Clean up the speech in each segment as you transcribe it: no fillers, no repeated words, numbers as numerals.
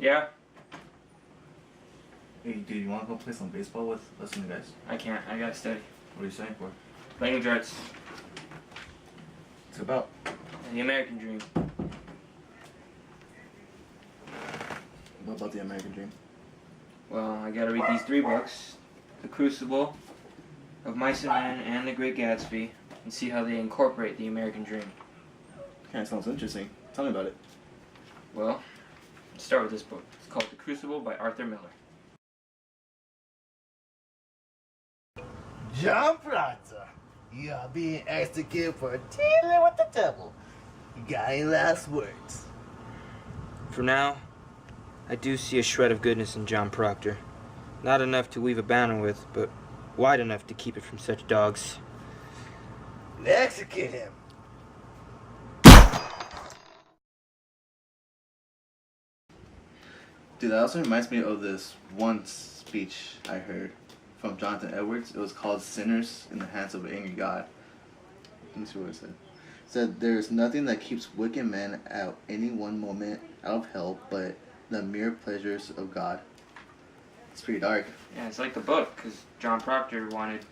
Yeah? Hey, dude, you want to go play some baseball with us and the guys? I can't. I gotta study. What are you saying for? Language arts. What's it about? The American dream. What about the American dream? Well, I gotta read these 3 books. The Crucible, Of Mice and Men, and The Great Gatsby, and see how they incorporate the American dream. Kind of sounds interesting. Tell me about it. Well, let's start with this book. It's called The Crucible by Arthur Miller. John Proctor, you are being executed for dealing with the devil. You got any last words? For now, I do see a shred of goodness in John Proctor. Not enough to weave a banner with, but wide enough to keep it from such dogs. Execute him. Dude, that also reminds me of this one speech I heard from Jonathan Edwards. It was called Sinners in the Hands of an Angry God. Let me see what it said. It said, there is nothing that keeps wicked men at any one moment out of hell but the mere pleasures of God. It's pretty dark. Yeah, it's like the book, because John Proctor wanted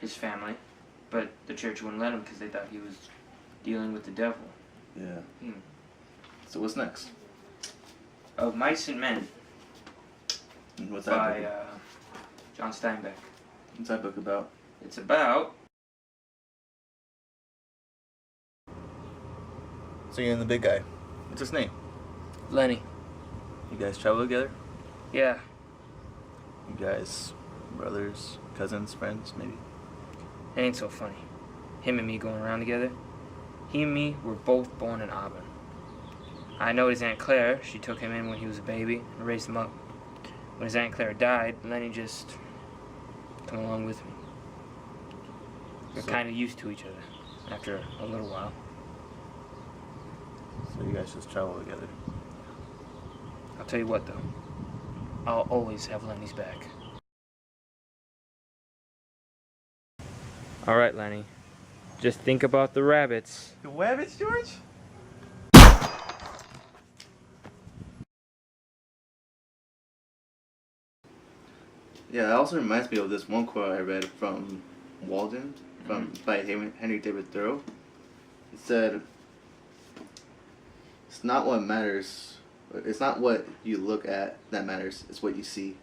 his family, but the church wouldn't let him because they thought he was dealing with the devil. Yeah. So what's next? Of Mice and Men And what's that by book? John Steinbeck. What's that book about? It's about... So you're in the big guy. What's his name? Lenny. You guys travel together? Yeah. You guys brothers, cousins, friends, maybe? It ain't so funny. Him and me going around together. He and me were both born in Auburn. I know his Aunt Claire. She took him in when he was a baby and raised him up. When his Aunt Claire died, Lenny just come along with me. We're kind of used to each other after a little while. So you guys just travel together. I'll tell you what, though. I'll always have Lenny's back. All right, Lenny. Just think about the rabbits. The rabbits, George? Yeah, that also reminds me of this one quote I read from Walden, by Henry David Thoreau. It said, "It's not what matters. It's not what you look at that matters. It's what you see."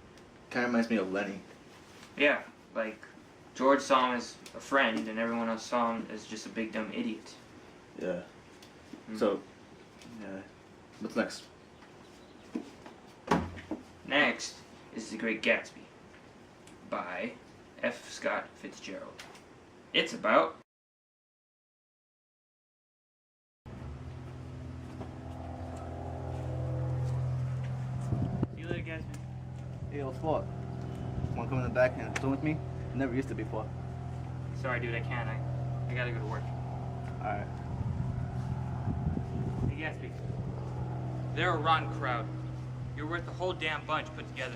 Kind of reminds me of Lenny. Yeah, like George saw him as a friend, and everyone else saw him as just a big dumb idiot. Yeah. So, yeah. What's next? Next is The Great Gatsby by F. Scott Fitzgerald. It's about... See you later, Gatsby. Hey, what's what? Want to come in the back and swim with me? Never used to before. Sorry, dude, I can't. I gotta go to work. Alright. Hey, Gatsby. They're a rotten crowd. You're worth the whole damn bunch put together.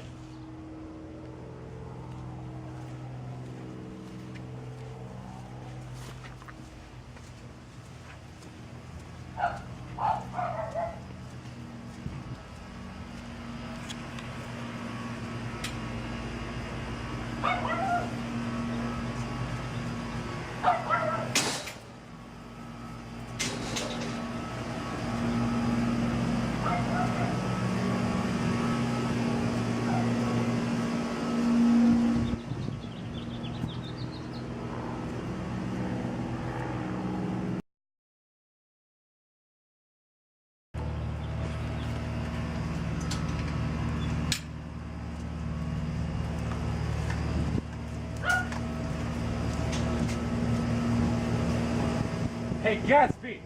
Hey, Gatsby!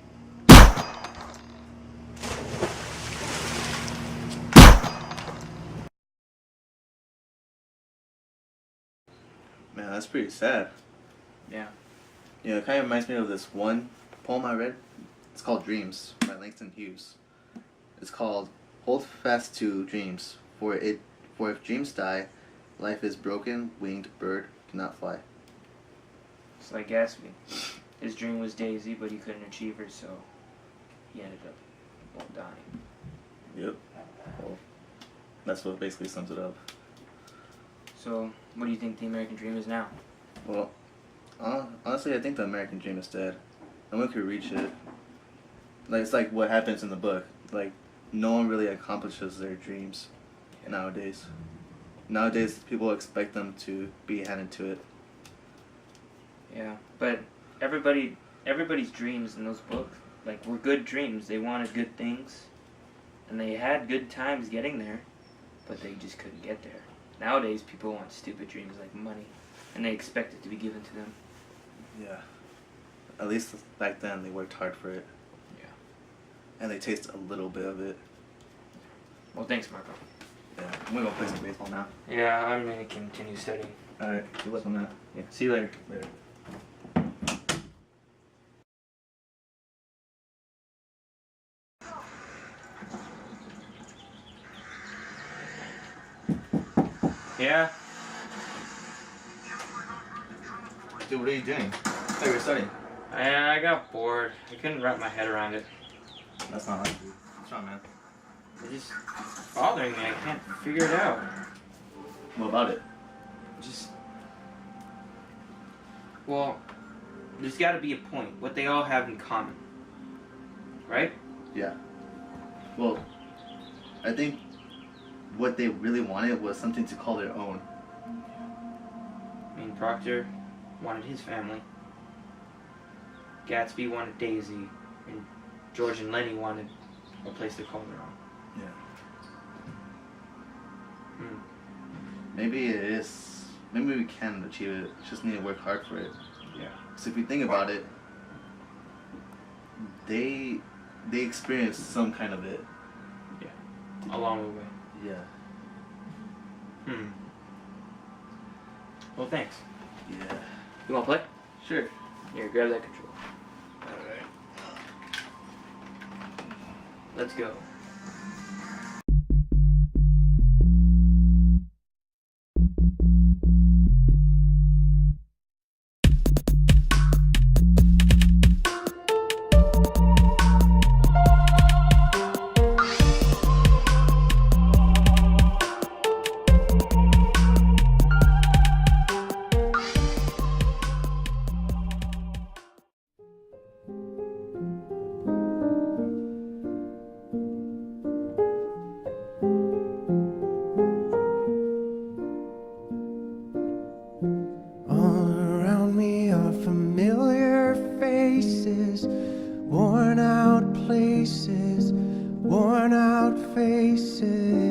Man, that's pretty sad. Yeah. Yeah, it kind of reminds me of this one poem I read. It's called Dreams by Langston Hughes. It's called Hold Fast to Dreams, for if dreams die, life is broken, winged bird cannot fly. It's like Gatsby. His dream was Daisy, but he couldn't achieve her, so he ended up dying. Yep. Well, That's what basically sums it up. So, what do you think the American dream is now? Well, honestly, I think the American dream is dead. No one could reach it. Like, it's like what happens in the book. Like, no one really accomplishes their dreams nowadays. Nowadays, people expect them to be handed to it. Yeah, but everybody's dreams in those books, like, were good dreams. They wanted good things, and they had good times getting there, but they just couldn't get there. Nowadays, people want stupid dreams like money, and they expect it to be given to them. Yeah. At least back then, they worked hard for it. Yeah. And they taste a little bit of it. Well, thanks, Marco. Yeah. I'm gonna go play some baseball now. Yeah, I'm gonna continue studying. Alright. Good luck on that. Yeah, see you later. Later. Yeah? Dude, what are you doing? Oh, you're studying. I got bored. I couldn't wrap my head around it. That's not hard, dude. What's wrong, man? It's just bothering me. I can't figure it out. What about it? Just... Well, there's gotta be a point. What they all have in common. Right? Yeah. Well, I think what they really wanted was something to call their own. I mean, Proctor wanted his family. Gatsby wanted Daisy. And George and Lenny wanted a place to call their own. Yeah. Maybe it is. Maybe we can achieve it. Just need to work hard for it. Yeah. So if you think about it, they experienced some kind of it. Along the way. Yeah. Well, thanks. Yeah. You wanna play? Sure. Here, grab that controller. Alright. Let's go. All around me are familiar faces, worn out places, worn out faces.